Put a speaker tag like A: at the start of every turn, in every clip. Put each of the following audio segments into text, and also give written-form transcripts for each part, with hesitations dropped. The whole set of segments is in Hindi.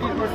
A: T20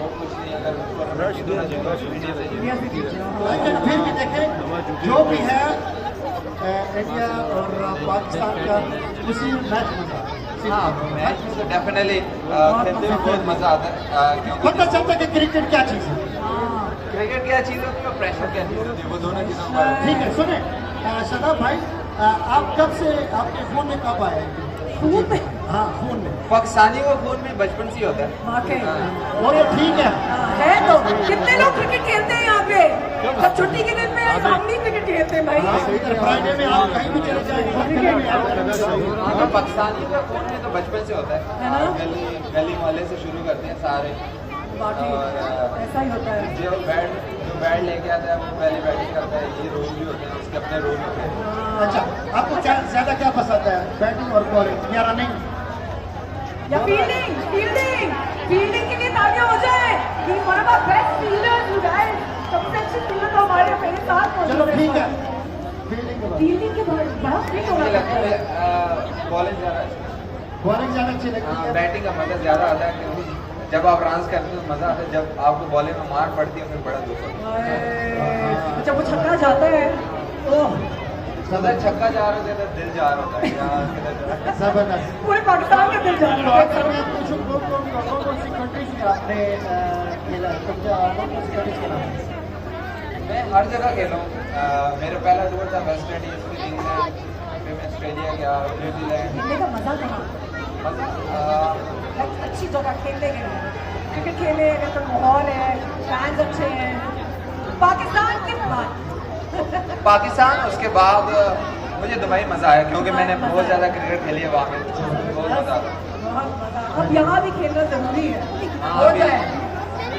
B: वो कुछ नहीं, अगर उसको रश देना चाहिए इंडिया से
C: इंडिया से जीत जाओ।
A: लेकिन फिर भी देखें जो भी है इंडिया और पाकिस्तान का उसी मैच में था।
B: हाँ, मैच में तो डेफिनेटली खेलते हुए बहुत मज़ा आता है, क्योंकि
A: पता चलता है कि क्रिकेट क्या चीज़ है।
B: क्रिकेट क्या चीज़ होती है और प्रेशर क्या चीज़ होती है, वो दोनों चीज़ों का
A: ठीक है, सुने शदाब भाई, आप कब से आपके फोन में कब आए?
C: खून में?
A: हाँ, फोन में।
B: पाकिस्तानी को खून में बचपन से ही होता है।
C: वाकई
A: वो तो ठीक है।
C: है तो कितने लोग क्रिकेट खेलते हैं यहाँ पे, जब छुट्टी के दिन में हम भी क्रिकेट खेलते हैं भाई।
A: इधर फ्राइडे में आप कहीं भी चले जाए, क्रिकेट में आप
B: हाँ, तो पाकिस्तानी का खून में तो बचपन से होता
C: है
B: है,
C: ना?
B: गली मोहल्ले से शुरू करते हैं सारे।
C: वाकई
B: और
C: ऐसा ही होता है।
B: जो बैट लेके आता है वो पहले बैटिंग करता है, ये रूल भी होते हैं, उसके अपने रूल होते हैं।
A: अच्छा, आपको क्या ज्यादा क्या पसंद है, बैटिंग और बॉलिंग या रनिंग?
C: या फील्डिंग फील्डिंग फील्डिंग के लिए तालियां हो जाए। He one of our best fielders you guys, सबसे अच्छे फील्डर तो हमारे मेरे साथ
A: चलो
C: मौजूद
A: ठीक
C: है।
A: है, फील्डिंग के बाद
C: फील्डिंग के बाद बहुत फिट होना
B: मुझे
C: लगता
B: लगता
C: है।
B: है बॉलिंग ज़्यादा
A: बॉलिंग ज्यादा अच्छी लगती है।
B: बैटिंग का मज़ा ज़्यादा आता है, क्योंकि जब आप रन करते हो तो मज़ा आता है, जब आपको बॉलिंग में मार पड़ती है फिर बड़ा दुख होता है।
C: जब वो छक्का जाता है ओह,
B: सदा छक्का जा रहा होता है तो दिल जा रहा होता है, यार किधर जा रहा है।
A: जबरदस्त।
C: पूरे पाकिस्तान का दिल जा
A: तो
C: रहा
A: अगर
C: है।
A: मैं पूछूं कौन सी कंट्रीज में आपने खेला, कौन सी कंट्रीज खेला?
B: मैं हर जगह खेला हूँ। मेरा पहला टूर था वेस्ट इंडीज, फिर इंग्लैंड, फिर मैं ऑस्ट्रेलिया गया, न्यूजीलैंड।
C: खेलने का मजा कहाँ, अच्छी जगह खेलने के लिए क्रिकेट खेले अगर तो माहौल है, फैंस अच्छे हैं। पाकिस्तान के बाद
B: पाकिस्तान, उसके बाद मुझे दुबई मज़ा आया, क्योंकि मैंने बहुत ज़्यादा क्रिकेट खेली है वहाँ पे, बहुत मज़ा आता है।
C: बहुत मजा। अब यहाँ भी खेलना जरूरी है, हो जाए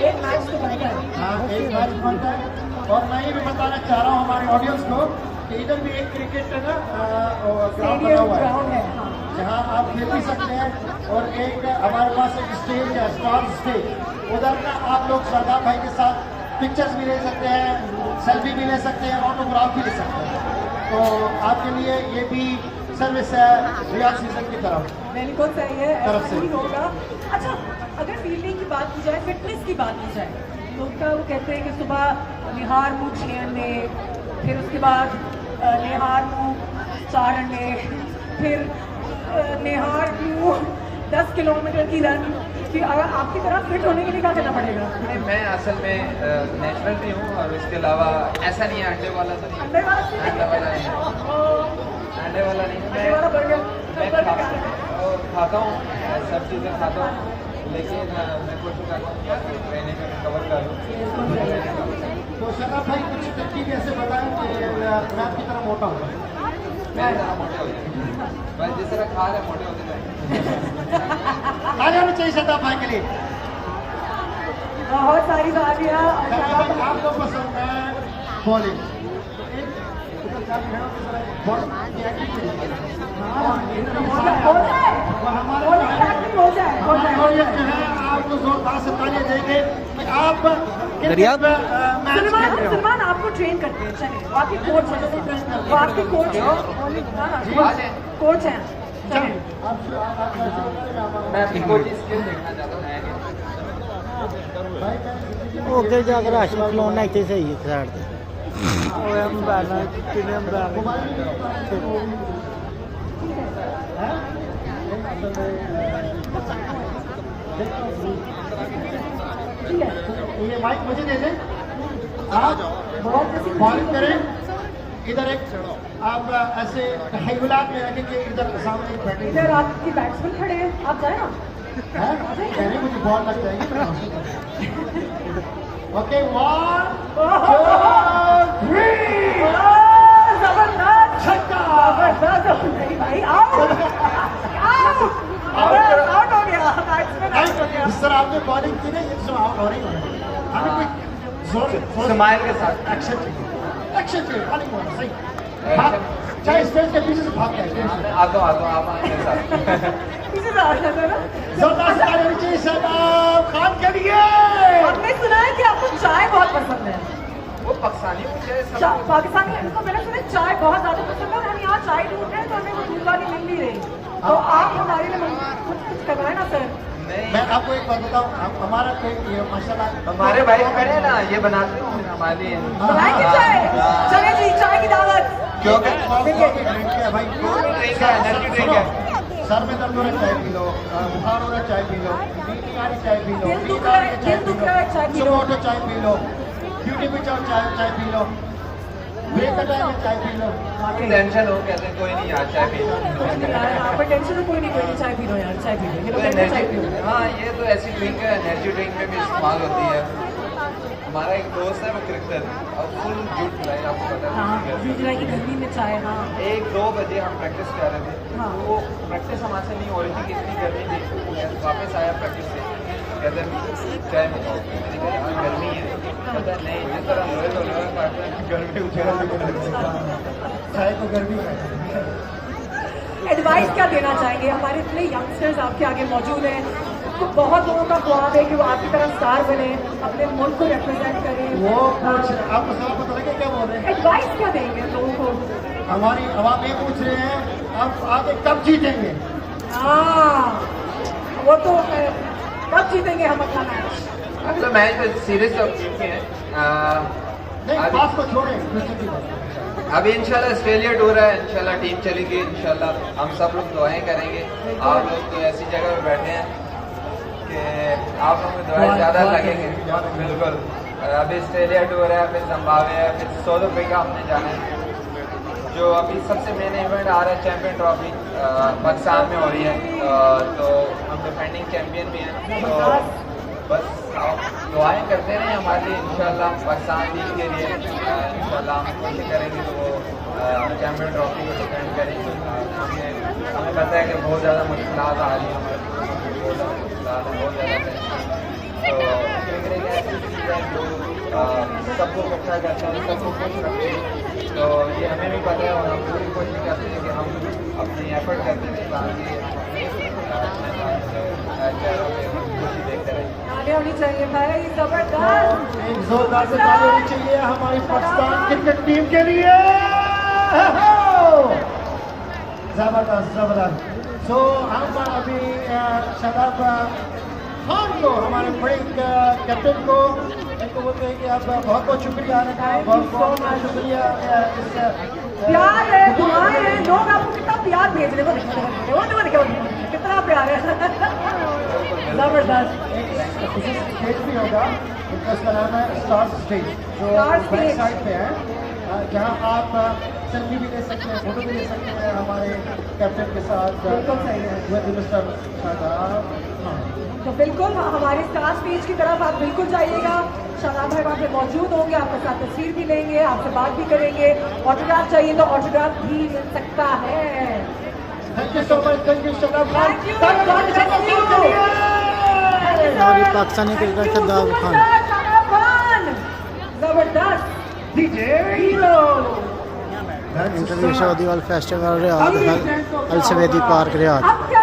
C: एक मैच तो बनता है।
A: हाँ, एक मैच बनता है। और मैं ये भी बताना चाह रहा हूँ हमारे ऑडियंस को कि इधर भी एक क्रिकेट का ग्राउंड बना हुआ
C: ग्राउंड
A: है,
C: है।
A: जहाँ आप खेल भी सकते हैं। और एक हमारे पास एक स्टेज है, स्टार स्टेज, उधर ना आप लोग शदाब भाई के साथ पिक्चर्स भी ले सकते हैं, सेल्फी भी ले सकते हैं, ऑटोग्राफ भी ले सकते हैं। तो आपके लिए ये भी सर्विस है रियाज सीजन की तरफ।
C: बिल्कुल सही है,
A: तरफ
C: ऐसा
A: से।
C: ही होगा। अच्छा, अगर फील्डिंग की बात की जाए, फिटनेस की बात की जाए, तो क्या वो कहते हैं कि सुबह निहार मुँह 6 अंडे, फिर उसके बाद निहार मुँह 4 अंडे, फिर निहार मुँह 10 किलोमीटर की रन। फिर अगर आपकी तरह फिट होने के लिए क्या करना पड़ेगा?
B: नहीं, मैं असल में नेचुरल भी हूँ, और इसके अलावा ऐसा नहीं है अंडे वाला तो नहीं,
C: अंडे वाला
B: अंडे वाला नहीं है, अंडे वाला नहीं है।
C: अंडे वाला बर्गर
B: मैं खाता हूँ, सब चीज़ें खाता हूँ, लेकिन मैं कोशिश करता हूँ कि ट्रेनिंग में कवर कर लूँ।
A: तो शदाब भाई कुछ तरकीब ऐसे बताएं कि मैं आपकी तरह मोटा हूँ।
B: मेरी तरह मोटे हो जाए, बस जिस तरह खा रहे मोटे होते जाए।
A: आ जाना चाहिए शदाब भाई के लिए।
C: बहुत सारी बातियाँ।
A: शदाब भाई आपको पसंद है बॉलिंग, ऑडियंस जो है आपको जोरदार से तालियां देंगे कि आप
D: दरिया
A: मैच खेल रहे हो।
C: सलमान आपको ट्रेन करते हैं, चलिए वो आपके कोच हैं, वो आपके कोच हैं, कोच हैं, चलिए।
B: मैं अपनी कोई स्किल देखना चाहता हूँ।
D: ਉਹ ਅੱਗੇ ਜਾ ਕੇ ਰਸ਼ ਖਲੋਣਾ ਇੱਥੇ ਸਹੀ ਇੱਕ ਸਾਈਡ ਤੇ ਉਹ ਅੰਬਾਲਾ ਕਿਨੇ ਅੰਬਾਲਾ
A: ये माइक मुझे दे दें। आप बॉलिंग करें, इधर एक आप ऐसे तहयुलात में रखें कि इधर सामने एक बैठे
C: इधर आपके बैट्समैन खड़े हैं, आप जाए ना।
A: हैं, पहले मुझे बॉल लग जाएगी। ओके, 1 2 3
C: जबरदस्त
A: छक्का।
C: जबरदस्त नहीं भाई, आउट आउट हो गया, बैट्समैन आउट हो गया।
A: जिस तरह आपने बॉलिंग की ना, ये आउट हो रही है। हमें कोई जोर
B: स्माइल के साथ
A: एक्शन चाहिए, एक्शन चाहिए, बॉलिंग होना सही। चाहे स्पेस के पीछे से भाग जाए।
B: आता हूँ आप आए मेरे साथ।
C: पीछे से आ जाता है ना।
A: जोरदार से तालियां नीचे शदाब खान के लिए।
C: हमने सुना है कि आपको चाय बहुत पसंद है।
B: वो पाकिस्तानी मुझे सब
C: पाकिस्तानी लड़कों को मैंने सुना चाय बहुत ज्यादा पसंद है, और हम यहाँ चाय ढूंढ रहे हैं तो हमें वो दूध वाली मिल नहीं रही। तो आप हमारे लिए कुछ करवाए ना सर।
B: नहीं।
A: मैं आपको एक बात बताऊं, हमारा ये माशाल्लाह
B: हमारे भाई खड़े हैं ना, ये बनाते हैं हमारे लिए।
C: बनाएंगे चाय? चले जी, चाय की दावत।
B: क्यों
A: कॉफी ड्रिंक है भाई,
B: ड्रिंक है, एनर्जी ड्रिंक है।
A: सर में दर्द हो रहा है चाय पी लो, बुखार हो रहा है चाय पी लो, नींद आ रही चाय पी लो,
C: दिल दुख
A: नींद
C: रहा
A: आ
C: है,
A: रही
C: दिल दुख रहा है, चाय पी लो।
A: सुबह उठो चाय पी लो, ड्यूटी पे जाओ चाय पी लो, ब्रेक का टाइम है चाय पी लो।
B: टेंशन हो कहते हैं कोई नहीं यार चाय पी लो।
C: यहाँ पर टेंशन हो, कोई नहीं, चाय पी लो यार, चाय पी लो। ये
B: तो
C: लोग कहते हैं चाय पी लो।
B: एनर्जी, हाँ ये तो ऐसी ड्रिंक है, एनर्जी ड्रिंक में भी इस्तेमाल होती है। हमारा एक दोस्त है वो क्रिकेटर, और फुल झूठ बुलाई आपको पता
C: हाँ,
B: है।
C: जुलाई की गर्मी में चाय, हाँ।
B: 1-2 बजे हम प्रैक्टिस कर रहे थे,
C: हाँ।
B: वो प्रैक्टिस हमारे से नहीं हो रही थी कि इतनी गर्मी थी। वापस आया प्रैक्टिस से, कहते चाय मंगाओ। मैंने कहा यार गर्मी है, कहता नहीं जिस तरह लोहे तो लोहे काटते हैं, गर्मी उछेरा
A: चाय तो गर्मी है।
C: एडवाइस क्या देना चाहेंगे? हमारे इतने यंगस्टर्स आपके आगे मौजूद हैं, तो बहुत लोगों का ख्वाब है कि वो आपकी तरह स्टार बने, अपने मुल्क को रिप्रेजेंट करें।
A: वो पूछ आपको सवाल पता लगे क्या बोल रहे हैं?
C: एडवाइस क्या देंगे लोगों को?
A: हमारी आवाम ये पूछ रहे हैं आप आगे कब जीतेंगे?
C: हाँ, वो तो कब जीतेंगे हम अपना मैच?
B: अगला मैच तो सीरीज तो टीम के हैं।
A: नहीं,
B: अभी-
A: बात को छोड़ें, दूसरी की बात।
B: अभी इंशाल्लाह ऑस्ट्रेलिया टूर है, इंशाल्लाह टीम चलेगी, इंशाल्लाह हम सब लोग दुआएं करेंगे। आप लोग तो ऐसी जगह पे बैठे हैं कि आप लोगों को दुआएं ज़्यादा लगेंगे। बिल्कुल, अभी ऑस्ट्रेलिया टूर है, फिर जिम्बाब्वे है, फिर साउथ अफ्रीका हमने जाना है। जो अभी सबसे मेन इवेंट आ रहा है चैम्पियन ट्रॉफी पाकिस्तान में हो रही है, तो हम डिफेंडिंग चैम्पियन भी हैं। तो बस आप दुआएं करते रहें हमारे लिए, इंशाल्लाह पाकिस्तान टीम के लिए इंशाल्लाह हम कोशिश करेंगे तो वो चैम्पियन ट्रॉफी को डिफेंड करेंगे। हमें पता है कि बहुत ज़्यादा मुश्किल आ रही है हमारे, बहुत ज़्यादा मुश्किल है, बहुत ज़्यादा है। तो क्रिकेट एक ऐसी चीज़ है जो सबको इकट्ठा करता है, सबको खुश रखते हैं। तो ये हमें भी पता है और हम पूरी कोशिश करते हैं कि हम अपनी एफर्ट करते हैं ताकि खुशी देखते रहें।
C: आगे होनी चाहिए भाई, जबरदस्त।
A: एक जोरदार से ताली होनी चाहिए हमारी पाकिस्तान क्रिकेट टीम के लिए। जबरदस्त जबरदस्त। सो हम अभी शादाब खान को, हमारे बड़े कैप्टन को, इनको बोलते हैं कि आप बहुत बहुत शुक्रिया, बहुत बहुत शुक्रिया।
C: प्यार है, दुआएं हैं, लोग आपको कितना प्यार भेज रहे हैं, वो देखो कितना प्यार है। जबरदस्त।
A: विशेष स्टेज भी होगा, उसका नाम है स्टार स्टेज, जो
C: स्टार
A: बैक
C: स्टेज।
A: साइड पे है, जहाँ आप सेल्फी भी ले सकते हैं, फोटो भी ले सकते हैं हमारे कैप्टन के साथ।
C: बिल्कुल सही है।
A: मिस्टर शादाब खान।
C: तो बिल्कुल हमारे स्टार स्टेज की तरफ आप बिल्कुल जाइएगा। शादाब भाई वहाँ पे मौजूद होंगे, आपके साथ तस्वीर भी लेंगे, आपसे बात भी करेंगे। ऑटोग्राफ चाहिए तो ऑटोग्राफ भी मिल सकता है।
A: Thank you so much, thank you Shadab Khan.
C: Thank you, God bless you.
D: हमारी पाकिस्तानी क्रिकेटर शादाब खान।
C: शादाब खान, जबरदस्त डीजे हीरो।
D: इंटरव्यू सऊदी वाल फेस्टिवल रियाद, अल सवेदी पार्क रियाद।
C: अब क्या